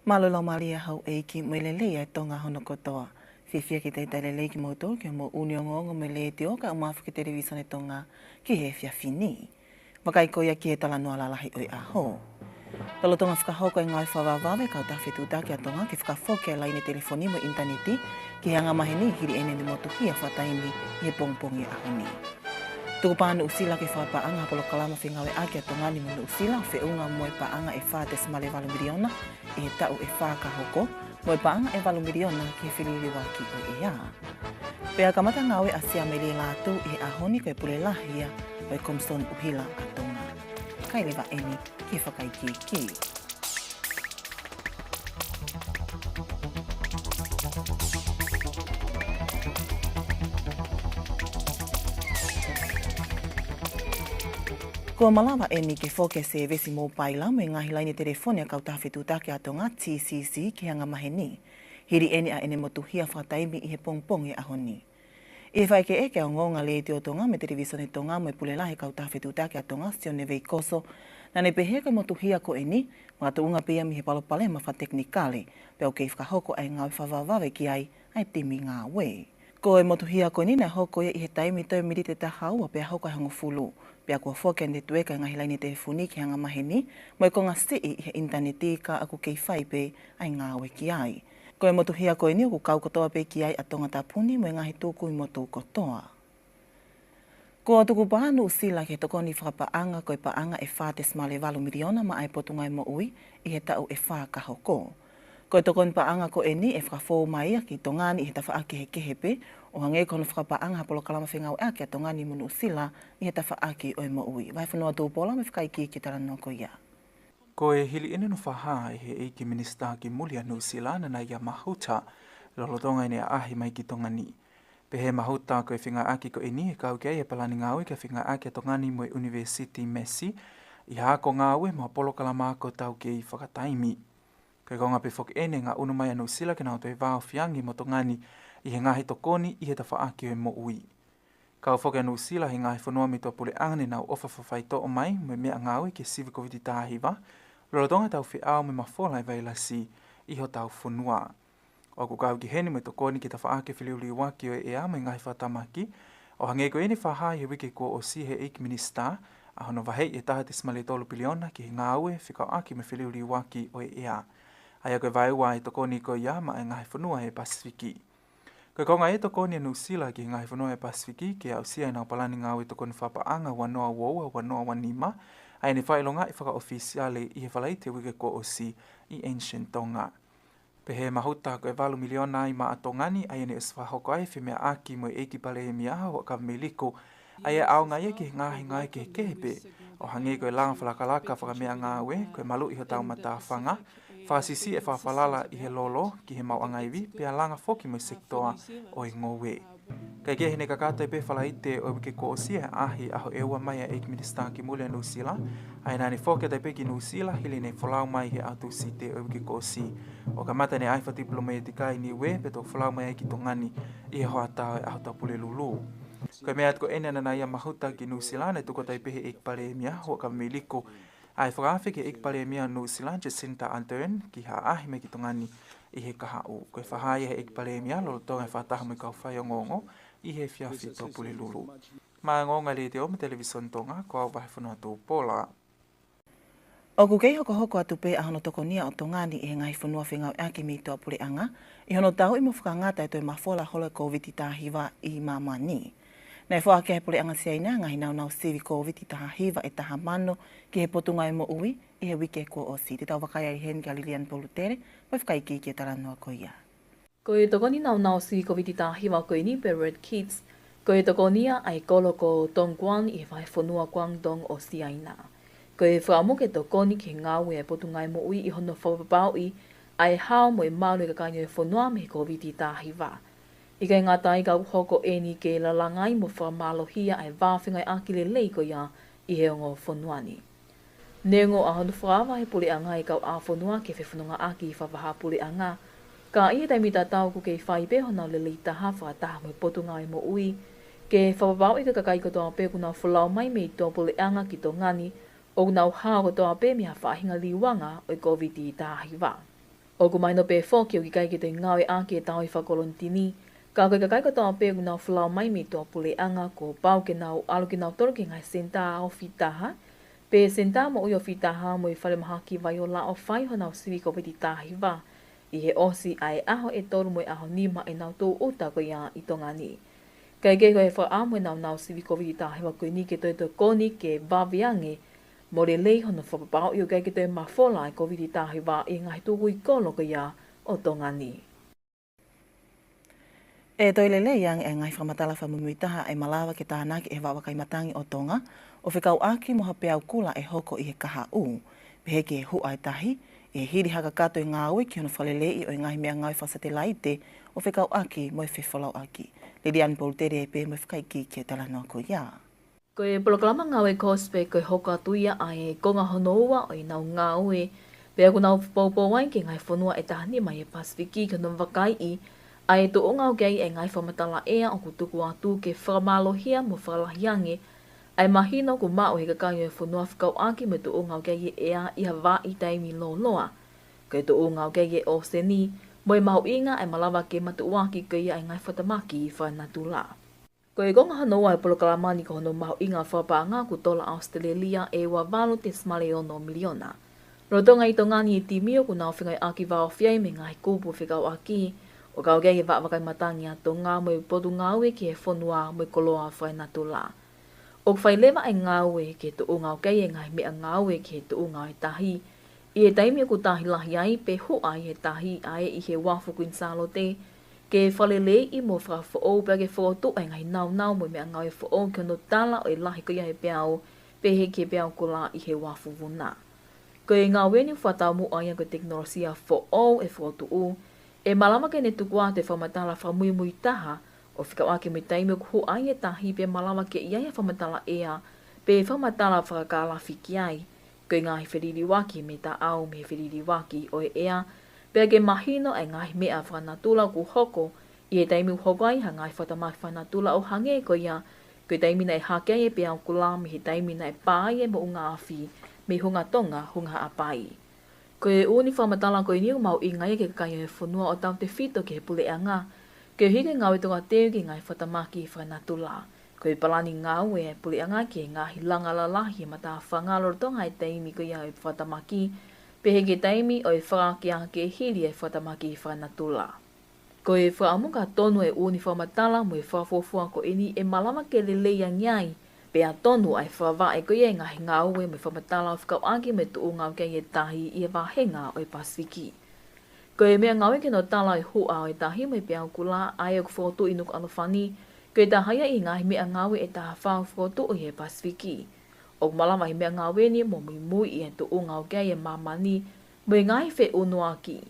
Malolo malia hau eiki moelele ai tonga hono kotoa. Fifia ki te lei ki moto ki mo uniongo me le te oka umafu ki televisione tonga ki he fia fini. Makai koia ki he tala noa lalahi oi aho. Talo tonga whakahoko e ngai whawawame kau tawhitu taki a tonga ki whakafoke a laine telefoni mo interneti ki he anga maheni hiri ene ni motu hia whataimi i he pongpongi ahoni. Tuku pāna usila ke whapaanga apolo kalama whingawe ake a tongani mo usila whiunga moe paanga e whātes male valumiriona e he tau e whakahoko moe paanga e valumiriona ki he whiliri waki o e a. Pea kamata ngawe a sia me le lātu i he ahoni koe pule lahia o e Comstone uhila a tonga. Kai lewa eni ki whakaiki ki. Ko malawa eni ke whoke se vesi mō paila me ngahi laine telefoni a kau tawhitu take atonga TCC ki hanga maheni. Hiri eni a ene motu hia whataimi i he pongpongi ahoni. I whai ke eke o ngonga le te o tonga me televisione tonga mo e pulela he kau tawhitu take atonga sione vei koso. Na ne pehe ke motu hia ko eni, mga tuunga pia mi he palopale ma wha teknikale, peo kei whakahoko ai ngau whawawawe ki ai timi ngā we. Ko e motu hia ko ni na hoko ia i he taimi tau mirite ta haua pea hoko ai hongo fulu. Pea kua whoke ne tueka ngahi laine telefoni ki hanga maheni, mo e ko ngā sii i he interneti ka aku kei whai pe ai ngā we ki ai. Ko e motu hia ko ni o ku kau kotoa pe ki ai a tonga tapuni mo e ngahi tūku i motu kotoa. Ko tuku pānu usila ki he tokoni whakapaanga ko e paanga e whātes male valumiriona ma ai potungai mo ui i he tau e whakahoko. Ko e tokoni paanga ko e ni e whakafou mai ki tongani i he tawhaake he kehepe o hange kono whakapaanga hapolo kalama whengau ake a tongani munu usila i he tawhaake o e mo ui. Vai whanua tūpola me whakaiki ki tara no ko ia. Ko e hili ene no whaha i he eiki minista ki Mulia New Zealand na ia mahuta lolotonga ene ahi mai ki tongani. Pe he mahuta ko e whinga aki ko e ni e kau kei e palani ngāwe ka whinga aki a tongani mo e University Messi i hako ngāwe mo apolo kalama ko tau kei whakataimi. Ko e konga pe whoke ene ngā unumai anu sila ki nao toi vāo whiangi mo tongani i he ngahi tokoni i he tawhaaki o e mo ui. Kau whoke anu sila he ngahi whanua mi tō pule angane nau ofa whawhai tō o mai mo e mea ngāwe ki sivi COVID tāhiwa, lorotonga tau whiau me mawholai vailasi i ho tau whanua. O ku kau ki heni mo tokoni ki tawhaaki whiliuli waki o e ea mo ngahi whatamaki, o hange ko ene whahai he wike ko o si he eik minista, a hono wahei e taha te smale tolu piliona ki he ngāwe whikau aki me whiliuli waki o e ea. Ai koe vaiua e tokoni ko ia ma e ngahi whanua e Pasifiki. Koe konga e tokoni anu sila ki ngahi whanua e Pasifiki ki au sia e nau palani ngāwe tokoni whapaanga wanoa woua wanoa wanima, ai ne whailonga i whaka ofisiale i he whalai te wike ko o si i Ancient Tonga. Pe he mahuta koe 2 miliona i maa tongani ai ne uswahoko ai whimea aki mo e eiki pale e miaha o ka meliko ai e au ngai e ki ngai ki he kehepe o hange koe langa whalakalaka whakamea ngāwe koe malu i ho tau matawhanga whasisi e whawhalala i he lolo ki he mau angaiwi pia langa whoki mo sektoa o i ngowe. Kai ke hene kakata pe whalaite o wike ko o sia ahi aho eua mai a eik minista ki Mulia New Zealand ai nani whoke tai pe ki New Zealand hili nei whalau mai he atu site o wike ko o si. O ka mata ne aifa diploma e tikai ni we pe tō whalau mai ki tongani i he hoa tau e aho tau pule lulu. Koe mea atko ene ana ia mahuta ki New Zealand e tuko tai pehe eik pale e mia hoa ka miliko. Ai whakawhi ki eik pale e mia New Zealand Jacinta Ardern ki ha ahi me ki tongani i he kaha o. Koe whahai e eik pale e mia lolo tonga e whataha mo i kau whai o ngongo i he whiawhi tō pule lulu. Maa ngonga le te o me television tonga ko au wahi whanua tō pola. O ku kei hoko atu pe a hono tokonia o tongani i he ngahi whanua whengau ake mi tō pule anga, i hono tau i mo whakangata e toi mawhola holo COVID tāhiwa i mamani. Nei whaake he pule anga siaina ngahi nau sivi COVID tāhiwa e taha mano ki he potunga e mo ui i he wike ko o si. Te tau wakai ai hen ki a Lilian Polutere, mai whakaiki ki e taranua ko ia. Ko e tokoni nau sivi COVID tāhiwa ko ini pe Red Kids, ko e tokonia ai kolo ko Tongguan i he whai whanua Guangdong o siaina. Ko e whaamuke tokoni ki ngāwe e potungai mo ui i hono whapapau i ai hao mo e malu i kakainio e whanua me COVID tāhiwa. I kai ngā tai kau hoko e ni ke lalangai mo whamalohia ai wāwhingai akile lei ko ia i he ongo whanuani. Nengo a hono whaawa he pule anga i kau a whanua ke whewhanunga aki i whawaha pule anga. Ka ia taimi tātau ku kei whaipe hona le lei taha whataha mo e potungai mo ui. Ke whapapau i ka kakai katoa pe kuna whalau mai me i tō pule anga ki tō ngani o nau hao katoa pe mea whahinga liwanga o i COVID tāhiwa. O ku mai no pe fo ki o ki kai ki te ngau e a ki e tau i whakolontini. Ka koe ka kai ko tau pe ku nau whalau mai mi toa pule anga ko pau ke nau alu ki nau toro ki ngai senta o whitaha. Pe senta mo ui o whitaha mo i whale maha ki vai o la o whai ho nau siwi ko piti tahi wa. I he osi ai aho e toru mo i aho nima e nau tō uta ko ia i tonga ni. Kai ke koe wha amo e nau siwi ko piti tahi wa koe ni ke toi to koni ke waviange mo le lei hono whapapao i o kai ke toi mawhola e ko piti tahi wa i ngai tōku i kolo ko ia o tonga ni. E toi lele yang e ngai whamatala whamumuitaha e malawa ke tānaki e wawakai matangi o tonga, o whikau aki moha peau kula e hoko i he kaha u, pehe ki e hua e tahi, e hiri haka kato i ngā ui ki hono whalelei o i ngahi mea ngau whasate laite, o whikau aki mo e whiwhalau aki. Lilian Poltere e pe mo e whakaiki ki e tala noa ko ia. Ko e polokalama ngau e kospe ko e hoka tuia ai e konga honoua o i nau ngau e, pea ku nau popo wain ki ngai whanua e tahani mai e Pasifiki ka num wakai i, ai to o ngau kei e ngai whamatala ea o ku tuku atu ke whamalohia mo whalahiange, ai mahino ku mao he kakai e whanua whakau aki me to o ngau kei e ea i hawa i taimi lo loa. Ko e to o ngau kei e o seni, mo e mahu inga ai malawa ke matuaki ke ia e ngai whatamaki i whanatula. Ko e konga hanoa e polokalamani ko hono mahu inga whapanga ku tola Australia e wa valo te smaleono miliona. Rotonga i tongani e timio ku nau whingai aki wao whiai me ngai kupu whikau aki, o kau kei e wakai matangi a tonga mo e potu ngāwe ki e whanua mo e koloa whai natula. O whai lewa e ngāwe ki e tu o ngau kei e ngai mea ngāwe ki e tu o ngau e tahi, i e taimi ku tahi lahi ai pe hoa i e tahi ai i he wafu kuin salo te, ke whalele i mo whakawhao pia ke whakatu e ngai nau mo mea ngau e whao ki ono tala o e lahi ko ia e peao, pe he ki e peao kula i he wafu vuna. Ko e ngāwe ni whatau mo aia ko teknolosia whao e whakatu u, e malama ke ne tukua te whamatala whamui taha, o whikau ake me taimi o kuhu ai e tahi pe malama ke iaia whamatala ea, pe whamatala whakakala whiki ai, koe ngahi whiriri waki me ta au me whiriri waki o e ea, pe ke mahino e ngahi mea whanatula ku hoko, i e taimi u hoko ai ha ngai whatamaki whanatula o hange ko ia, koe taimi na e hakei e pe au kula me he taimi na e pāi e mo unga awhi, me hunga tonga hunga apai. Ko e uni whamatala ko i niu mau i ngai ke kai e whanua o tau te whito ke he pule anga. Ko e hike ngau e tonga teo ki ngai whatamaki i whanatula. Ko e palani ngau e pule anga ke ngahi langa lalahi e mata whangalo tonga e taimi ko ia e whatamaki. Pe he ke taimi o e whaki a ke hiri e whatamaki i whanatula. Ko e whaamuka tonu e uni whamatala mo e whafofua ko ini e malama ke leleia ngai. Pea tonu ai whawa e koe e ngahi ngau e me whamatala o whikau aki me tu o ngau kei e tahi i e wahenga o e Pasifiki. Ko e mea ngau e ke no tala e hua o e tahi me pea kula ai o kufotu i nuku anofani, ko e tahaya i ngahi mea ngau e taha whao kufotu o e Pasifiki. O malama i mea ngau e ni mo mui i e tu o ngau kei e mamani, mo e ngahi whe unua ki.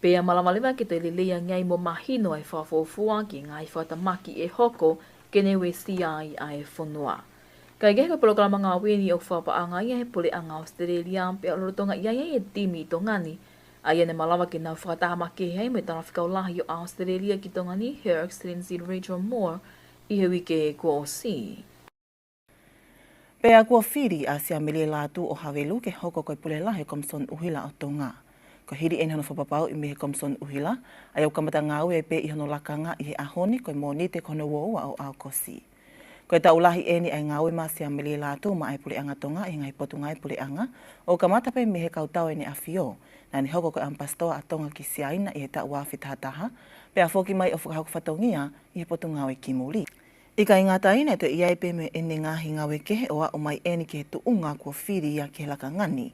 Pea malama lewa ke te lelea ngai mo mahino e whafofua ki ngahi whatamaki e hoko kene we siai ai e whanua. Kai kehe ko polokalama ngā weni o whapaanga ia he pule a ngā Australia pe o rotonga ia e timi i tongani. A ia ne malawa ki nau whakatahama ke hei me tana whikau lahi o Australia ki tongani Her Excellency Rachel Moore i he wike kua o si. Pea kua whiri a sia mele lātu o Hawelu ke hoko koe pule lahi Komson Uhila o tonga. Ko hiri eni hono whapapau i me he Komson Uhila, a iau kamata ngā ue pe i hono lakanga i he ahoni koe mō ni te kono woua o Aokosi. Ko e taulahi eni ai ngāwe masia mele lātu ma ai pule anga tonga i ngai potu ngai pule anga, o kamata pe me he kautau eni awhio, na ni hoko koe ampastoa a tonga ki siaina i he ta uafi tahataha, pe a whoki mai o whakahaku whatongia i he potu ngāwe ki muli. I ka ingata ina te iai pe me ene ngāhi ngāwe kehe o a o mai eni ke he tuunga kua whiri ia ke laka ngani.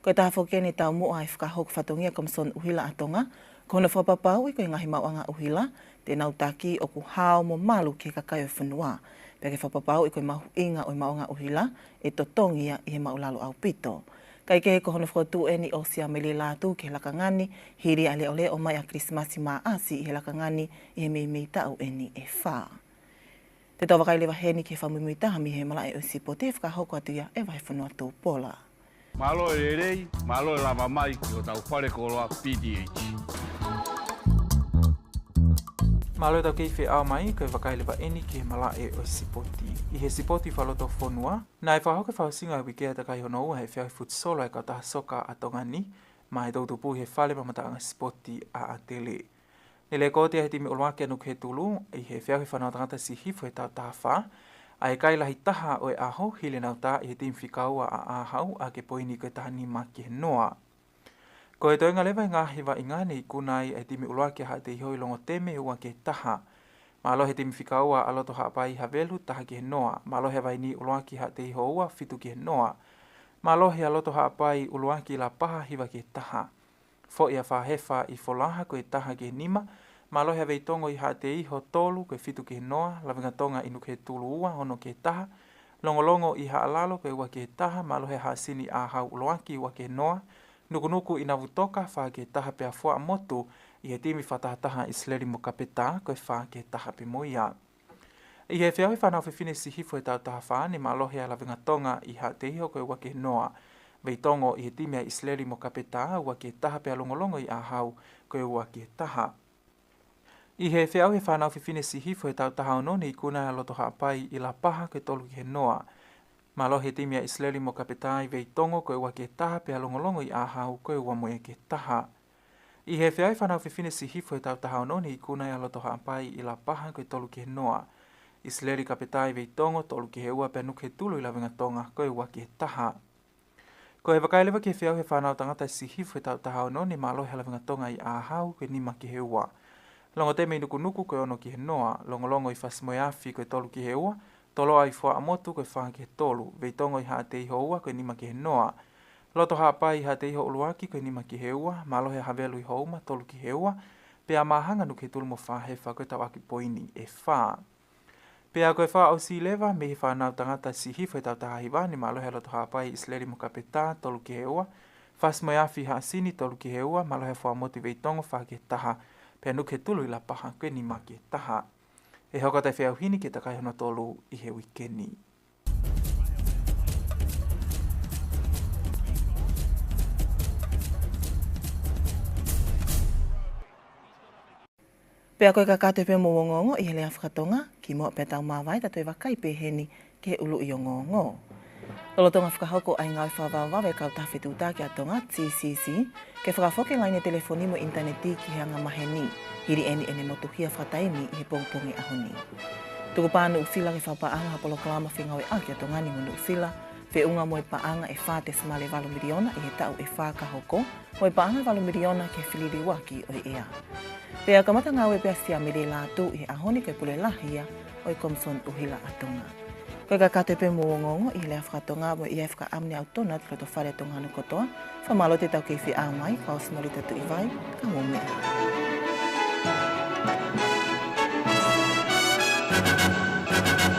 Ko e taha whoki eni tau mua ai whakahaku whatongia Komson Uhila a tonga, ko hona whapapau i koe ngahi mauanga Uhila, te nau taki o ku hao mo malu ke kakai o whanua. Pea ke whapapau i koe mahu inga o i maunga Uhila e totongia i he maulalo au pito. Kai ke ko hono whakatu eni o sia mele lātu ke lakangani, hiri a leo leo mai a Krismasi mā asi i he lakangani i he mei tau eni e whā. Te tau wakai lewa heni ke whamumui taha mi he mala e o sipote whakahoko atu ia e vai whanua tō pola. Malo e rei, malo e lava mai ki o tau whare koroa PDH. Malo tau kei whi au mai, koe wakailewa eni ki he mala e o sipoti. I he sipoti whaloto whonua, na e whahoke whausinga i wikea ta kai hono ua he whiau futsolo e ka taha soka a tonga ni, ma he tautupu he whale ma mataanga spoti a tele. Nile kote he timi ulwake anu ke tulu, i he whiau he whanau tangata si hifo he tau taha a e kai taha o e aho, hile nau ta i he timi whikaua a ahau a ke poini koe tahani ma ki he noa. Ko e toenga lewa ngā hiwa i ngāne i kunai e timi ulwake ha te ihoi longo teme ua ke taha. Ma alohe timi whikaua aloto haapai havelu taha ki he noa. Ma alohe waini ulwake ha te iho ua fitu ki he noa. Ma alohe aloto haapai ulwake la paha hiwa ke taha. Fo ia whahefa i folaha koe taha ki he nima. Ma alohe wei tongo i ha te iho tolu koe fitu ki he noa. Lavinga tonga inu ke tulu ua hono ke taha. Longolongo i ha alalo koe ua ke taha. Ma alohe ha sini a hau ulwake ua ke noa. Nukunuku ina vutoka wha ke taha pia fua motu i he timi whatahataha Isleli mo kapeta koe wha ke taha pe moia. I he whiawi whanau whiwhine si hifo e tau taha wha ni malohe a lavinga tonga i ha te iho koe wake noa. Vei tongo i he timi a Isleli mo kapeta wake taha pia longolongo i a hau koe wake taha. I he whiawi whanau whiwhine si hifo e tau taha onone i kuna a loto haapai i la paha koe tolu ki he noa. Malohe timi a Isleli mo kapetai vei tongo koe wake taha pia longolongo i ahau koe wamoe ke taha. I he whiai whanau whiwhine si hifo e tau taha onone i kuna i aloto haapai i la paha koe tolu ki he noa. Isleli kapetai vei tongo tolu ki he ua pia nuke tulu i lavinga tonga koe wake taha. Ko he wakailewa ki whiau he whanau tangata si hifo e tau taha onone malohe lavinga tonga i ahau koe nima ki he ua. Longo teme i nuku koe ono ki he noa, longolongo i fasmoe afi koe tolu ki he ua, tolo ai fua amotu koe wha ke tolu, vei tongo i haa te iho ua koe nima ki he noa. Loto haa pai i haa te iho uluaki koe nima ki he ua, malohe havelu i houma tolu ki he ua, pea mahanga nuke tulu mo wha hefa koe tau aki poini e wha. Pea koe wha au si lewa, me he whanau tangata si hifo e tau taha hiwa, ni malohe loto haa pai Isleli mo kapeta tolu ki he ua, fas moe afi haa sini tolu ki he ua, malohe fua amotu vei tongo wha ke taha, pea nuke tulu i la paha koe nima ki taha. E hoko tai whiau hini ke takai hono tolu i he wikeni. Pea koe kakato pe mo ngongo i he lea whakatonga, ki moa pea tau mawai tato e wakai pe heni ke ulu i o ngongo. Lolotonga whakahoko ai ngau whawawau e kau tawhitu tā ki atonga TCC, ke whakafoke laine telefoni mo interneti ki hanga maheni, hiri ene motuhia whataimi i he pongpongi ahoni. Tuku pānu usila ke whapaanga hapolo kalama whingawe a ki atonga ni ngunu usila, fe unga mo e paanga e whate smale walu miliona i he tau e whakahoko, mo e paanga walu miliona ke whiliri waki o ea. Pea kamata ngau e pea sia mele lātu i he ahoni koe pule lahia o e komson uhila atonga. Koe kakato pe mo ngongo i lea whakatonga mo i e whaka amne au tona tilo to whare tonga anu kotoa, whamalo te tau kei whi a mai, kaos nori tatu i vai, ka mo mea.